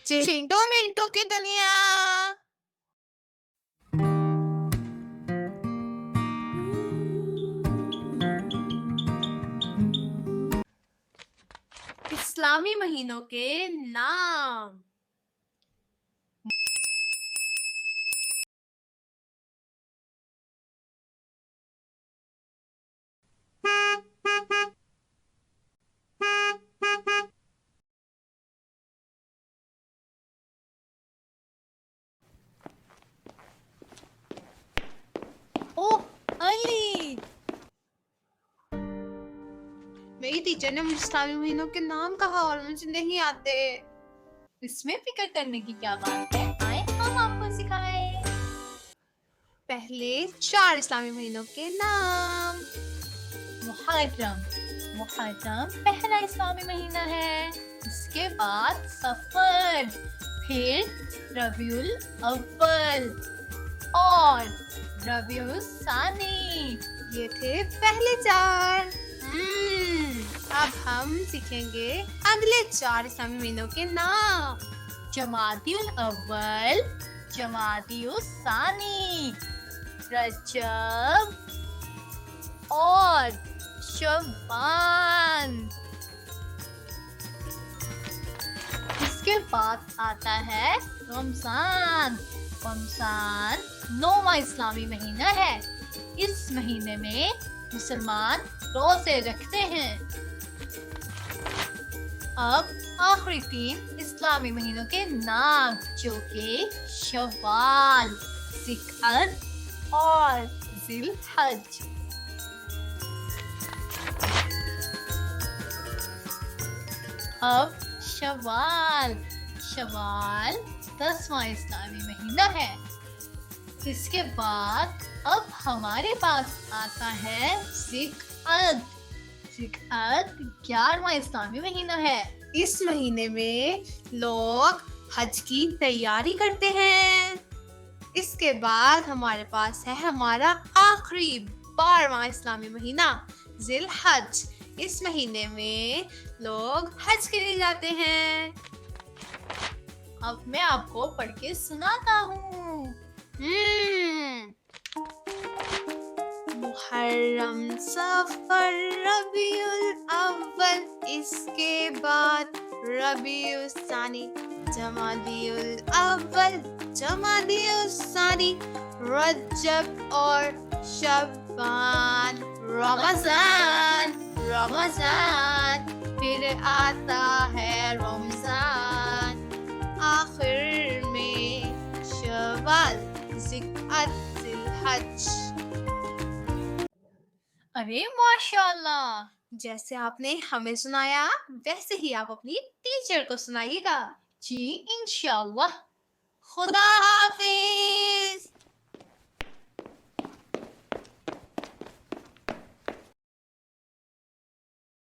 चिंटो Minto की दुनिया। इस्लामी महीनों के नाम। ओह अली, मेरी टीचर ने मुझे इस्लामी महीनों के नाम कहा और मुझे नहीं आते। इसमें फिक्र करने की क्या बात है, आए हम आपको सिखाएं। पहले 4 इस्लामी महीनों के नाम। मुहर्रम, मुहर्रम पहला इस्लामी महीना है। इसके बाद सफर, फिर रबीउल अव्वल और रबीउल सानी। ये थे पहले 4। अब हम सीखेंगे अगले 4 इस्लामी महीनों के नाम। जमादिउल अव्वल, जमादिउल सानी, रजब और शअबान। इसके बाद आता है रमजान। रमजान 9वां इस्लामी महीना है। इस महीने में मुसलमान रोजे रखते हैं। अब आखिरी 3 इस्लामी महीनों के नाम, जो कि शव्वाल, ज़िल्क़अद और ज़िलहज। अब शव्वाल, शव्वाल 10वां इस्लामी महीना है। इसके बाद अब हमारे पास आता है ज़िल्क़अद। ज़िल्क़अद 11वां इस्लामी महीना है। इस महीने में लोग हज की तैयारी करते हैं। इसके बाद हमारे पास है हमारा आखिरी 12वां इस्लामी महीना ज़िलहज। इस महीने में लोग हज के लिए जाते हैं। अब मैं आपको पढ़ के सुनाता हूँ। मुहर्रम, सफर, रबीउल अव्वल, इसके बाद रबीउल सानी, जमादिउल अव्वल, जमादिउल सानी, रजब और शअबान, रमजान, रमजान, फिर आता है रमजान, आखिर में शव्वाल, ज़िल्क़अद, ज़िलहज। अरे माशाल्लाह, जैसे आपने हमें सुनाया वैसे ही आप अपनी टीचर को सुनाइएगा। जी इंशाल्लाह। खुदा हाफिज।